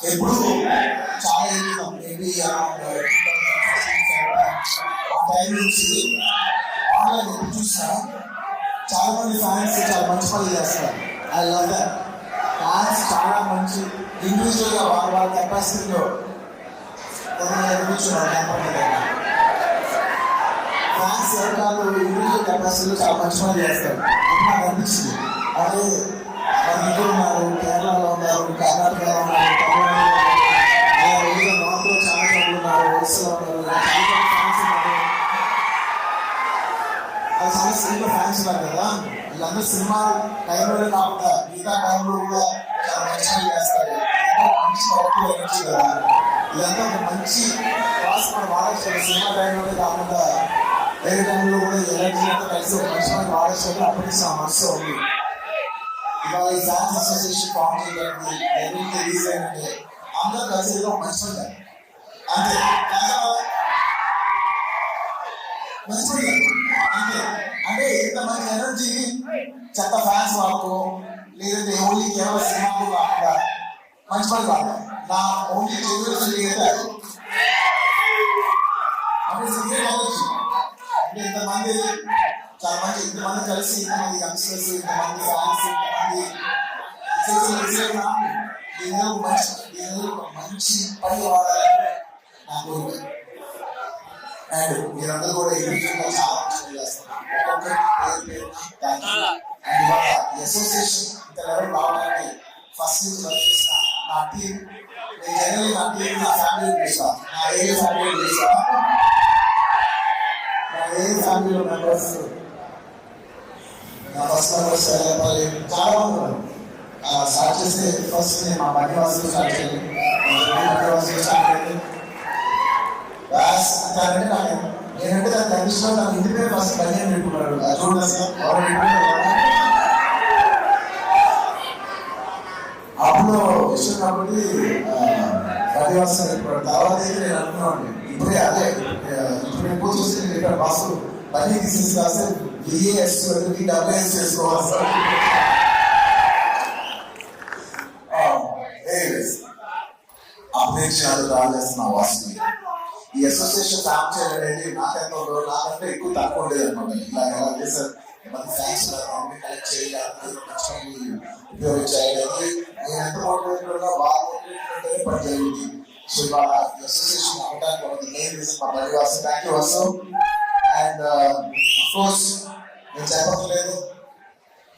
ఎప్పుడు చాలా maybe time నుంచి ఆన్లైన్ ఎప్పుడు చూసినా చాలా మంది ఫ్యాన్స్ చాలా మంచి పనులు చేస్తారు. I love that. ఫ్యాన్స్ చాలా మంచి ఇండివిజువల్గా వాళ్ళ కెపాసిటీలో కూర్చున్నారు. ఫ్యాన్స్ ఎవరు ఇండివిజువల్ కెపాసిటీలో చాలా మంచి పనులు చేస్తారు నాకు అనిపించింది. అదే మన ఇంట్లో ఉన్నారు, కేరళలో ఉన్నారు, కర్ణాటకలో ఉన్నారు, తమిళనాడులో నార్త్లో చాలా మంది ఉన్నారు, ఒడిస్సాలో ఉన్నారు, ఫ్యాన్స్ ఉన్నారు. అది చాలా సినిమా ఫ్యాన్స్ ఉన్నారు కదా, వీళ్ళందరూ సినిమా టైంలోనే కాకుండా మిగతా టైంలో కూడా చాలా మంచిగా చేస్తారు. మంచి పవర్ఫుల్ కదా, ఇదంతా ఒక మంచి క్లాస్ మనం వాడచ్చు. సినిమా టైంలోనే కాకుండా వేరే టైంలో కూడా ఎనర్జీ అంతా కలిసి ఒక మంచి మనకి వాడచ్చు. అప్పటికి నా మనసు ఉంది. ఇవాళ ఈ ఫ్యాన్స్ అసోసియేషన్ ఫామ్ చేయడానికి ఎవరికి రీజన్ అంటే అందరూ కలిసి ఒక మంచి పని అంతే. మంచి పని అంతే. అంటే ఇంతమంది ఎనర్జీ చెత్త ఫ్యాన్స్ వాళ్ళకు లేదంటే ఓన్లీ కేవలం సినిమాకు కాకుండా మంచి పని కాదు. నా ఓన్లీ అంటే సినిమా కావచ్చు. అంటే ఇంతమంది చాలా మంది ఇంతమంది కలిసి ఇంతమంది యంగ్స్టర్స్ ఇంతమంది ఫ్యాన్స్ మంచి పని వాడాలని నా కోరిక. అండ్ మీరందరూ కూడా ఇండివిజువల్గా చాలా మంచి చేస్తున్నారు. అండ్ ఇవాళ ఈ అసోసియేషన్ ఇంత లెవెల్ రావడానికి ఫస్ట్ నుంచి వర్క్ చేసిన నా టీం, నేను జనరల్లీ నా టీం నా ఫ్యామిలీ పిలుస్తాను, నా ఏరియా ఫ్యామిలీ పిలుస్తాను. నా ఏరియా ఫ్యామిలీలో మెంబర్స్ నా ఫస్ట్ మెంబర్స్ చాలా మంది ఉన్నారు. స్టార్ట్ చేస్తే ఫస్ట్ నేను మా మధ్యవాసులు స్టార్ట్ చేయాలి, స్టార్ట్ చేయాలి. అంటే నాకు నేనంటే దాని కండిషన్లో నాకు ఇంటి పేరు ఫస్ట్ పని పెట్టుకున్నాడు. చూడండి సార్ అప్పుడు ఇష్టం కాబట్టి మధ్యవాసం పెట్టుకున్నాడు. తర్వాత అయితే నేను అనుకున్నాను ఇప్పుడే అదే ఇప్పుడు ఎక్కువ చూస్తే నేను ఇక్కడ బాసు పని తీసేసి రాస్తే బిఏఎస్ డబ్ల్యూఎస్ చేసుకోవాలి సార్. అపేక్షలు రాజేస్తున్న వాసు ఈ అసోసియేషన్ ఫామ్ చేయడం అనేది నాకంటే ఎక్కువ తక్కువ ఉండేది అనమాట. ఇలా ఎలా చేశారు ఫ్యాన్స్ కలెక్ట్ చేయాలి, ఉపయోగించాలి, నేను ఎంత మోటివేటెడ్గా బాగా మోటివేటెడ్ పని జరిగింది. సో ఇవాళ అసోసియేషన్ అవ్వడానికి ఒక మెయిన్ రీజన్ మా పని Vasu. Thank you Vasu. And of course నేను చెప్పలేదు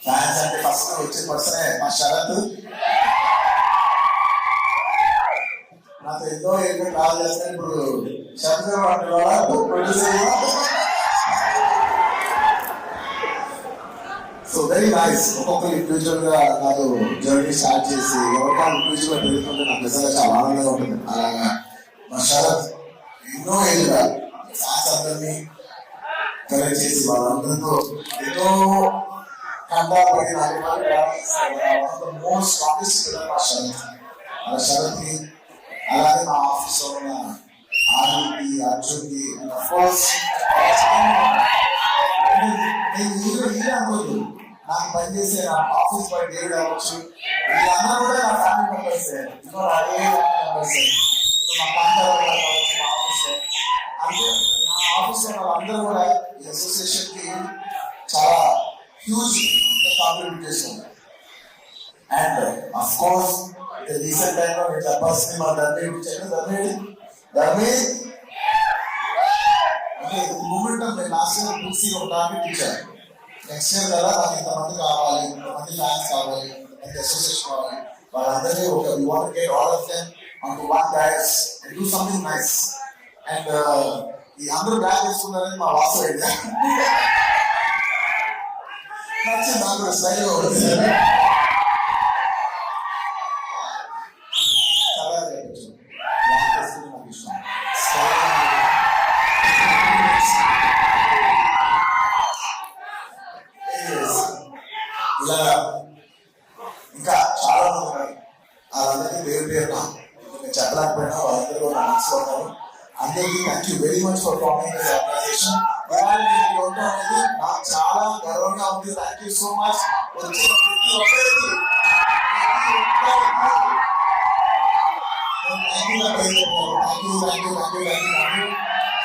ఫ్యాన్స్ అంటే ఫస్ట్ వచ్చే పర్సనే మా శరత్. నాతో ఎన్నో ట్రావెల్ చేస్తాను. ఇప్పుడు Sarath producer. So very nice. ఒక్కొక్కరు ఇండివిజువల్ గా నాకు జర్నీ స్టార్ట్ చేసి ఎవరికైనా ఇండివిజువల్ గా పెరుగుతుంటే నాకు నిజంగా చాలా ఆనందంగా ఉంటుంది. అలాగా మా శరత్ ఎన్నో ఏళ్ళుగా ఫ్యాన్స్ అందరినీ కలెక్ట్ చేసి వాళ్ళందరితో ఎన్నో కంటాపడి మోస్ట్ ఆఫీస్ మా శరత్. ఆ శరత్కి అలాగే మా ఆఫీస్ లో ఉన్న ఆర్కి అర్జున్కి అనుకోదు నాకు పనిచేసే నా ఆఫీస్ బాయ్ డేవిడ్ అవ్వచ్చు, వీళ్ళందరూ కూడా నా ఫ్యామిలీ మెంబర్స్. ఇంకో అదే మెంబర్స్ మా కాంటాక్ట్ కావచ్చు మా ఆఫీస్ లో. అంటే నా ఆఫీస్ లో వాళ్ళందరూ కూడా ఈ అసోసియేషన్ కి చాలా హ్యూజ్ కాంట్రిబ్యూట్ చేస్తుంది. అండ్ అఫ్ కోర్స్ రీసెంట్ టైంలో నేను చెప్పాల్సింది మా ధర్మేడి అంటే మూమెంట్ నేను లాస్ట్ ఇయర్ పిలిచి ఒక టార్గెట్ ఇచ్చాను. నెక్స్ట్ ఇయర్ కదా నాకు ఇంతమంది కావాలి, ఇంతమంది ఫ్యాన్స్ కావాలి, ఇంతమంది అసోసియేషన్ కావాలి, వాళ్ళందరినీ ఒక you want get all of them on to one dais and do something nice. And ఈ అందరూ బ్యాక్ చేసుకున్నారని మా వాసు ఐడియా నచ్చింది. నాకు కూడా స్టైల్ ఇలా ఇంకా చాలా మంది ఉన్నారు. వాళ్ళందరికీ పేరు పేరున నేను చెప్పలేకపోయినా వాళ్ళందరూ నా మనసులో ఉన్నారు. అందరికీ thank you very much for forming this organization. అనేది నాకు చాలా గర్వంగా ఉంది. Thank you so much. వచ్చిన ప్రతి ఒక్కరికి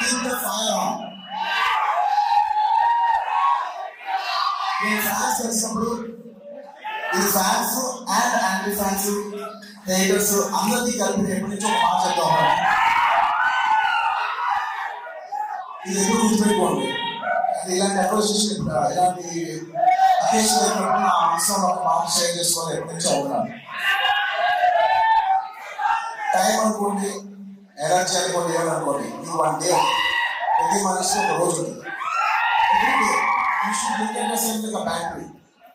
Keep the fire on. నేను ఫ్యాన్స్ కలిసినప్పుడు ఇది fans and anti fans haters అందరికీ కలిపి ఎప్పటి నుంచో ఒక మాట చెప్తా ఉన్నాను. ఇది ఎప్పుడు గుర్తుపెట్టుకోండి. అది ఇలాంటి అప్రోసియేషన్ ఇలాంటి అకేషన్ అయినప్పుడు నా మనసులో ఒక మాట షేర్ చేసుకోవాలి ఎప్పటి నుంచో అవుతున్నాను. టైం అనుకోండి, ఎనర్జీ అనుకోండి, ఏమనుకోండి, ఇది 1 day. ప్రతి మనిషి ఒక రోజు ఉంటుంది. You should look at yourself like a battery.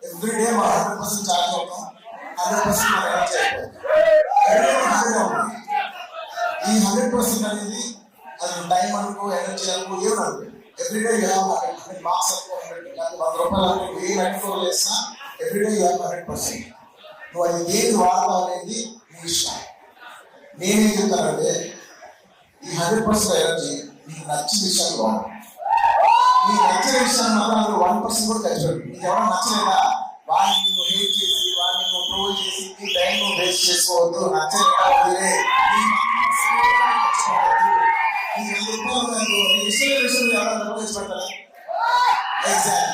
Every day 100% charge అవుతాం, 100% మన ఎనర్జీ అయిపోతుంది. Every day 100 అవుతుంది. ఈ 100% అనేది అది టైం అనుకో, ఎనర్జీ అనుకో, ఏమనుకో, every day you have 100 marks అనుకో, 100 రూపాయలు అనుకో, ఏ అనుకో చేసినా ఎవ్రీ డే యూ హ్యావ్ 100%. నువ్వు అది ఏది వాడతావు అనేది నీ ఇష్టం. నేనేం చెప్తానంటే ఈ 100% ఎనర్జీ నీకు నచ్చిన విషయాలు వాడు. నీకు నచ్చిన విషయాన్ని మాత్రం 1% కూడా ఖర్చు పెట్టు. నీకు ఎవరైనా నచ్చలేదా వాళ్ళని నువ్వు హేట్ చేసి, వాళ్ళని నువ్వు ట్రోల్ చేసి నీ టైం నువ్వు వేస్ట్ చేసుకోవద్దు. నచ్చలేదా వదిలే.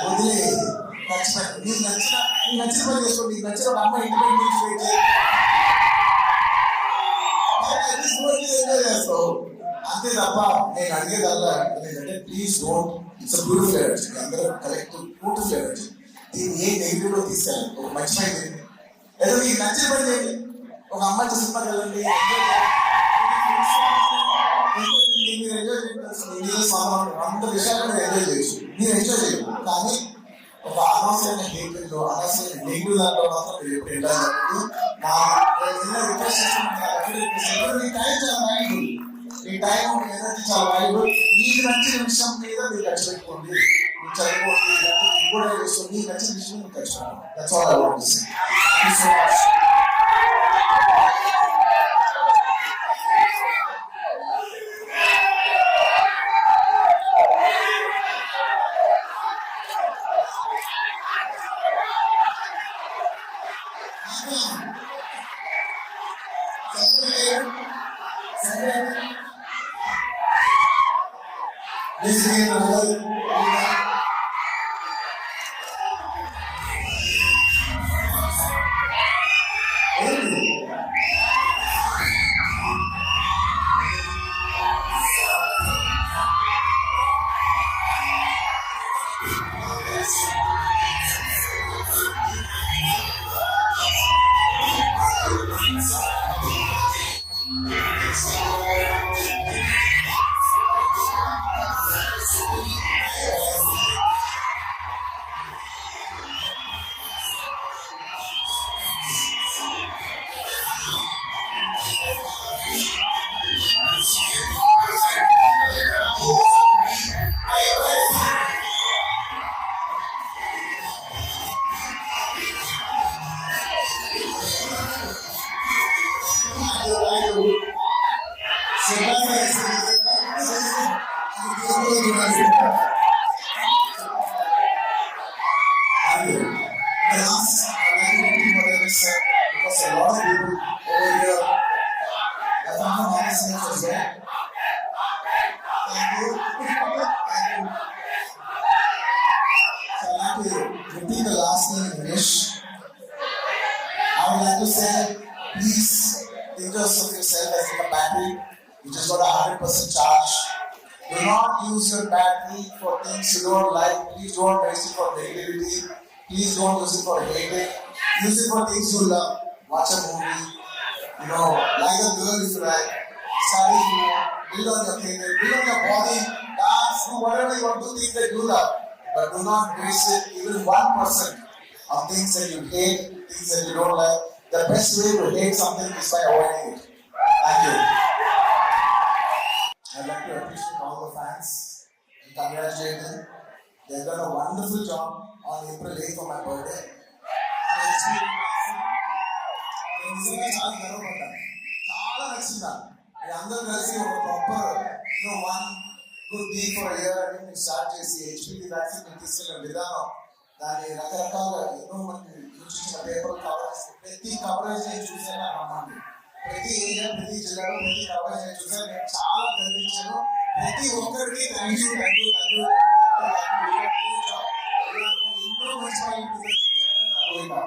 వదిలే ఖర్చు పెట్టు. నీకు నచ్చిన పని చేసుకో. నీకు నచ్చిన ఒక అమ్మాయి ఇంటి ఎంజాయ్ చేస్తావు అంతే తప్ప నేను అడిగేదల్లా ఏంటంటే please don't. It's beautiful energy. అందరూ కలెక్టివ్ బ్యూటిఫుల్ ఎనర్జీ. దీన్ని ఏ నెగిటివ్ లో తీసుకెళ్ళండి. ఒక మంచి పని చేయండి, ఏదో మీకు నచ్చిన పని చేయండి. ఒక అమ్మాయితో సినిమాకి వెళ్ళండి, మీరు ఎంజాయ్ చేయాలి. అంత విషయాలు మీరు ఎంజాయ్ చేయొచ్చు, మీరు ఎంజాయ్ చేయరు. కానీ ఒక అనవసరమైన హేటర్లో, అనవసరమైన నెగిటివ్ దాంట్లో మాత్రం మీరు ఎప్పుడు ఎంజాయ్ చేయండి. రిక్వెస్ట్ చేస్తున్నాను, మీ టైం చాలా వాల్యుబుల్, మీ టైం ఎనర్జీ చాలా వాల్యుబుల్. మీకు నచ్చిన విషయం మీద మీరు ఖర్చు పెట్టుకోండి. మీరు చదువుకోండి, కూడా చేసుకోండి. మీకు నచ్చిన విషయం మీరు ఖర్చు పెట్టుకోండి. That's all I want to say. Thank you so much. Repeat the last name in English. I would like to say, please think of yourself as like a battery. You just got a 100% charge. Do not use your battery for things you don't like. Please don't waste it for negativity. Please don't use it for hating. Use it for things you love. Watch a movie. Like a girl if you like. Study, build on your career, build on your body, dance, do whatever you want to do, things that you love. But do not waste it even 1% on things that you hate, things that you don't like. The best way to hate something is by avoiding it. Thank you. I'd like to appreciate all the fans and congratulate them. They've done a wonderful job on April 8th for my birthday. చాలా నచ్చిందా మీ అందరూ కలిసి ఒక proper one good deal for year అని మీరు start చేసి HPV vaccine తీసుకెళ్ళిన విధానం దాని రకరకాల ఎన్నో మనకి సూచించిన పేపర్ కవరేజ్, ప్రతి కవరేజ్ నేను చూసాను అమ్మండి. ప్రతి ఏరియా, ప్రతి జిల్లాలో ప్రతి కవరేజ్ నేను చూసాను. నేను చాలా గర్వించాను. ప్రతి ఒక్కరికి థ్యాంక్ యూ.